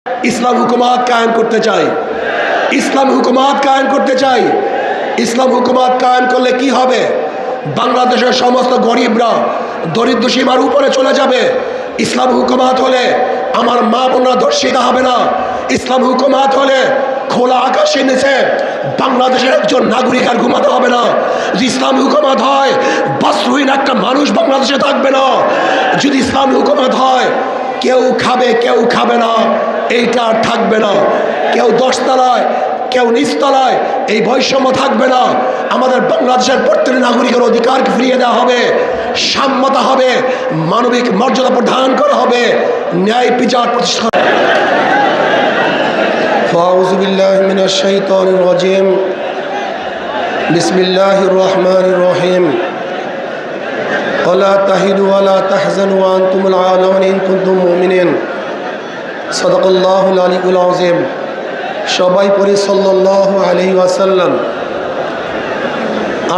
ইসলাম হুকুমাত কায়েম করতে চাই, ইসলাম হুকুমাত কায়েম করতে চাই। ইসলাম হুকুমাত কায়েম করলে কি হবে? বাংলাদেশের সমস্ত গরিবরা দরিদ্র সীমার উপরে চলে যাবে। ইসলাম হুকুমাত হলে আমার মা বোনরা ধর্ষিত হবে না। ইসলাম হুকুমাত হলে খোলা আকাশের নিচে বাংলাদেশের একজন নাগরিক আর ঘুমাতে হবে না। যদি ইসলাম হুকুমাত হয় বস্ত্রহীন একটা মানুষ বাংলাদেশে থাকবে না। যদি ইসলাম হুকুমাত হয় কেউ খাবে কেউ খাবে না, এইটা আর থাকবে না। কেউ দশতলায় কেউ নিচতলায়, এই বৈষম্য থাকবে না। আমাদের বাংলাদেশের প্রত্যেক নাগরিকের অধিকারকে ফিরিয়ে দেওয়া হবে, সাম্যতা হবে, মানবিক মর্যাদা প্রদান করা হবে, ন্যায় বিচার প্রতিষ্ঠা। আউযু বিল্লাহি মিনাশ শাইতানির রাজিম। বিসমিল্লাহির রহমানির রহিম। ওয়ালা তাহিনু ওয়ালা তাহজানু ওয়া আনতুমুল আ'লাউনা ইন কুনতুম মুমিনিন। সাদাকাল্লাহুল আলিয়্যুল আযীম। সবাই পড়ি সাল্লাল্লাহু আলাইহি ওয়াসাল্লাম।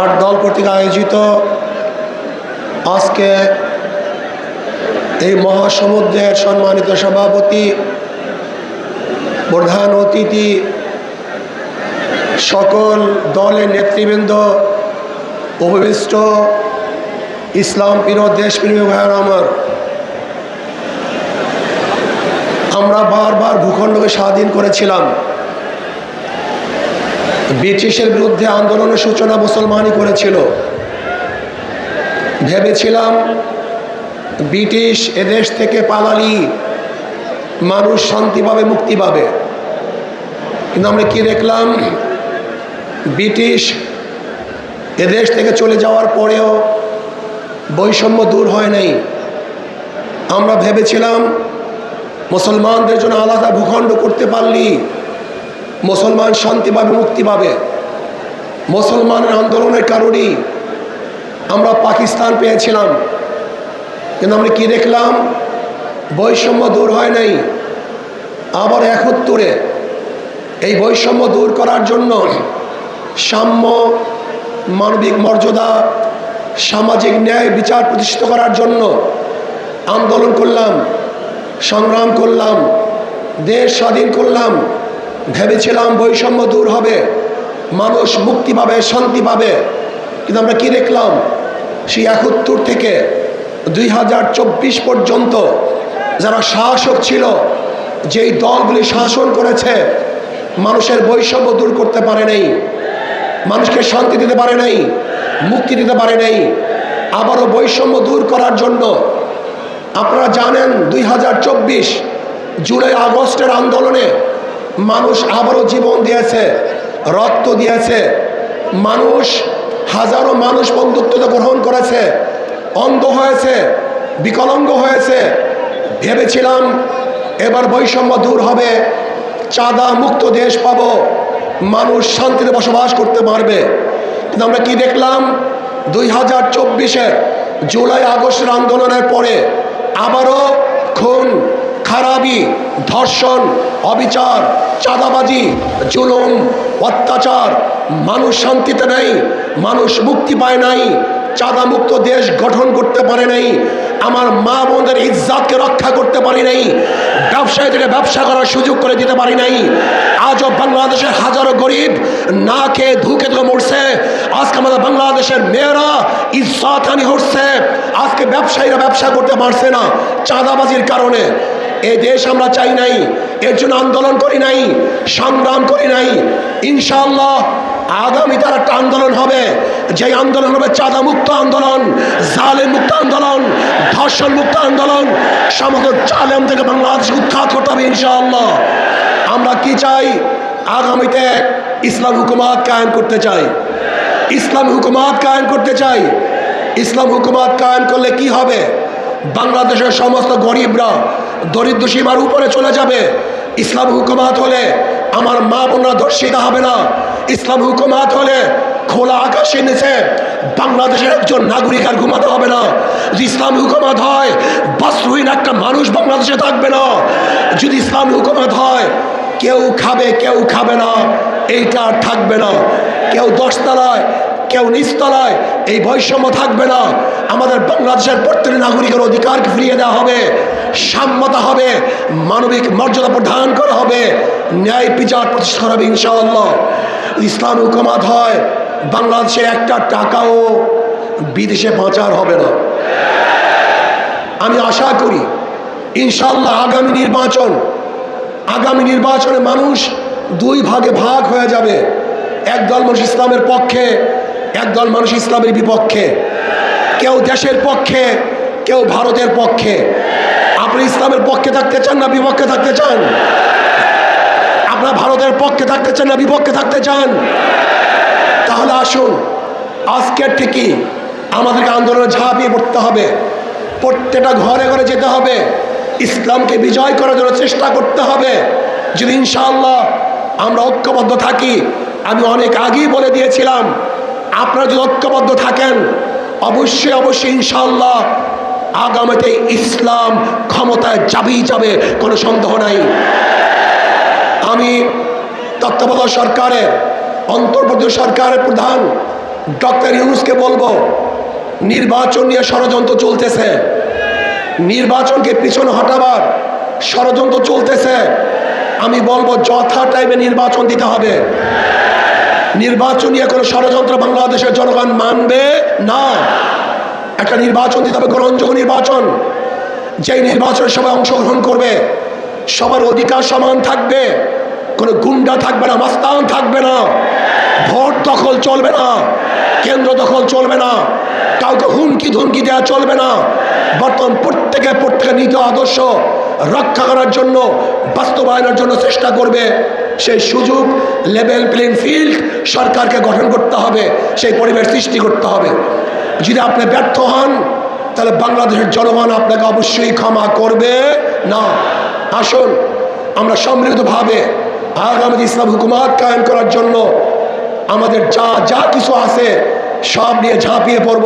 ৮ দল কর্তৃক আয়োজিত আজকে এই মহাসমুদ্রের সম্মানিত সভাপতি, প্রধান অতিথি, সকল দলের নেতৃবৃন্দ, উপবিষ্ট ইসলাম প্রিয় দেশপ্রেমী ভাইয়েরা আমার, আমরা বারবার ভূখণ্ডকে স্বাধীন করেছিলাম। ব্রিটিশের বিরুদ্ধে আন্দোলনের সূচনা মুসলমানই করেছিল। ভেবেছিলাম ব্রিটিশ এদেশ থেকে পালালি মানুষ শান্তি পাবে, মুক্তি পাবে। কিন্তু আমরা কি দেখলাম? ব্রিটিশ এদেশ থেকে চলে যাওয়ার পরেও বৈষম্য দূর হয় নাই। আমরা ভেবেছিলাম মুসলমানদের জন্য আলাদা ভূখণ্ড করতে পারলি মুসলমান শান্তি পাবে, মুক্তি পাবে। মুসলমানের আন্দোলনের কারণেই আমরা পাকিস্তান পেয়েছিলাম। কিন্তু আমরা কি দেখলাম? বৈষম্য দূর হয় নাই। আবার ৭১-এ এই বৈষম্য দূর করার জন্য সাম্য, মানবিক মর্যাদা, সামাজিক ন্যায় বিচার প্রতিষ্ঠিত করার জন্য আন্দোলন করলাম, সংগ্রাম করলাম, দেশ স্বাধীন করলাম। ভেবেছিলাম বৈষম্য দূর হবে, মানুষ মুক্তি পাবে, শান্তি পাবে। কিন্তু আমরা কি দেখলাম? সেই ৭১ থেকে ২০২৪ পর্যন্ত যারা শাসক ছিল, যেই দলগুলি শাসন করেছে, মানুষের বৈষম্য দূর করতে পারে নাই, মানুষকে শান্তি দিতে পারে নাই, মুক্তি দিতে পারে নাই। আবারও বৈষম্য দূর করার জন্য আপনারা জানেন ২০২৪ জুলাই আগস্টের আন্দোলনে মানুষ আবারও জীবন দিয়েছে, রক্ত দিয়েছে। মানুষ, হাজারো মানুষ বন্ধুত্ব গ্রহণ করেছে, অন্ধ হয়েছে, বিকলাঙ্গ হয়েছে। ভেবেছিলাম এবার বৈষম্য দূর হবে, চাঁদা মুক্ত দেশ পাব, মানুষ শান্তিতে বসবাস করতে পারবে। কিন্তু আমরা কি দেখলাম? ২০২৪-এর জুলাই আগস্টের আন্দোলনের পরে আবারও খুন, খারাপি, ধর্ষণ, অবিচার, চাঁদাবাজি, জুলুম, অত্যাচার। মানুষ শান্তিতে নেই, মানুষ মুক্তি পায় নাই, চাঁদা মুক্ত দেশ গঠন করতে পারে নাই, আমার মা বোনদের ইজ্জতকে রক্ষা করতে পারি নাই, ব্যবসায়ীদেরকে ব্যবসা করার সুযোগ করে দিতে পারি নাই। আজও বাংলাদেশের হাজারো গরিব না খেয়ে ধুকে ধুকে মরছে। আজকে আমাদের বাংলাদেশের মেয়েরা ইজ্জতহানি হচ্ছে। আজকে ব্যবসায়ীরা ব্যবসা করতে পারছে না চাঁদাবাজির কারণে। এই দেশ আমরা চাই নাই, এর জন্য আন্দোলন করি নাই, সংগ্রাম করি নাই। ইনশাআল্লাহ আগামী তার একটা আন্দোলন হবে, যে আন্দোলন হবে চাঁদা মুক্ত আন্দোলন, জালেম মুক্ত আন্দোলন, ধর্ষণ মুক্ত আন্দোলন। সমগ্র জালেম থেকে বাংলাদেশ উৎখাত করতে হবে ইনশাআল্লাহ। আমরা কি চাই? আগামীতে ইসলাম হুকুমাত কায়েম করতে চাই, ইসলাম হুকুমাত কায়েম করতে চাই। ইসলাম হুকুমাত কায়েম করলে কি হবে? বাংলাদেশের সমস্ত গরিবরা দরিদ্র সীমার উপরে চলে যাবে। ইসলাম হুকুমাত হলে আমার মা বোনরা ধর্ষিত হবে না। ইসলাম হুকুমাত হলে খোলা আকাশের নিচে বাংলাদেশের একজন নাগরিক আর ঘুমাতে হবে না। যদি ইসলাম হুকুমাত হয় বস্ত্রহীন একটা মানুষ বাংলাদেশে থাকবে না। যদি ইসলাম হুকুমাত হয় কেউ খাবে কেউ খাবে না, এইটা আর থাকবে না। কেউ দশতলায় কেউ নিচতলায়, এই বৈষম্য থাকবে না। আমাদের বাংলাদেশের প্রত্যেক নাগরিকের অধিকারকে ফিরিয়ে দেওয়া হবে, সাম্যতা হবে, মানবিক মর্যাদা প্রদান করা হবে, ন্যায় বিচার প্রতিষ্ঠা করা হবে ইনশাআল্লাহ। ইসলাম হুকুমাত হয়, বাংলাদেশে একটা টাকাও বিদেশে পাচার হবে না। আমি আশা করি ইনশাআল্লাহ আগামী নির্বাচনে মানুষ দুই ভাগে ভাগ হয়ে যাবে। একদল মানুষ ইসলামের পক্ষে, একদল মানুষ ইসলামের বিপক্ষে। কেউ দেশের পক্ষে, কেউ ভারতের পক্ষে। আপনি ইসলামের পক্ষে থাকতে চান না বিপক্ষে থাকতে চান? আপনার ভারতের পক্ষে থাকতে চান না বিপক্ষে থাকতে চান? তাহলে আসুন, আজকের ঠিকই আমাদেরকে আন্দোলনে ঝাঁপিয়ে পড়তে হবে। প্রত্যেকটা ঘরে ঘরে যেতে হবে, ইসলামকে বিজয় করার জন্য চেষ্টা করতে হবে। যদি ইনশাআল্লাহ আমরা ঐক্যবদ্ধ থাকি, আমি অনেক আগেই বলে দিয়েছিলাম, আপনারা যদি ঐক্যবদ্ধ থাকেন অবশ্যই ইনশাআল্লাহ আগামীতে ইসলাম ক্ষমতায় যাবেই যাবে, কোনো সন্দেহ নাই। আমি তত্ত্বাবধায়ক সরকারের, অন্তর্বর্তী সরকারের প্রধান ডক্টর ইউনূসকে বলবো, নির্বাচন নিয়ে ষড়যন্ত্র চলতেছে, নির্বাচনকে পিছনে হটাবার ষড়যন্ত্র চলতেছে। আমি বলবো যথা টাইমে নির্বাচন দিতে হবে। নির্বাচন নিয়ে কোনো ষড়যন্ত্র বাংলাদেশের জনগণ মানবে না। একটা নির্বাচন দিতে হবে, গ্রহণযোগ্য নির্বাচন, যেই নির্বাচনে সবাই অংশগ্রহণ করবে, সবার অধিকার সমান থাকবে, কোনো গুন্ডা থাকবে না, মাস্তান থাকবে না, ভোট দখল চলবে না, কেন্দ্র দখল চলবে না, কাউকে হুমকি ধমকি দেওয়া চলবে না। বর্তমান প্রত্যেকে নীতি আদর্শ রক্ষা করার জন্য, বাস্তবায়নের জন্য চেষ্টা করবে। সেই সুযোগ, লেভেল প্লেইং ফিল্ড সরকারকে গঠন করতে হবে, সেই পরিবেশ সৃষ্টি করতে হবে। যদি আপনি ব্যর্থ হন তাহলে বাংলাদেশের জনগণ আপনাকে অবশ্যই ক্ষমা করবে না। আসুন আমরা সম্মিলিতভাবে আগামী ইসলাম হুকুমাত কায়েম করার জন্য আমাদের যা কিছু আছে সব নিয়ে ঝাঁপিয়ে পড়ব।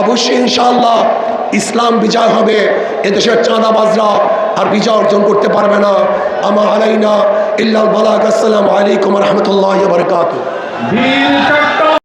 অবশ্যই ইনশাআল্লাহ ইসলাম বিজয় হবে, এদেশের চাঁদাবাজরা আর বিজয় অর্জন করতে পারবে না। আমা আলাইনা ইল্লাল বালাগ। আসসালামু আলাইকুম ওয়া রাহমাতুল্লাহি ওয়া বারাকাতুহু।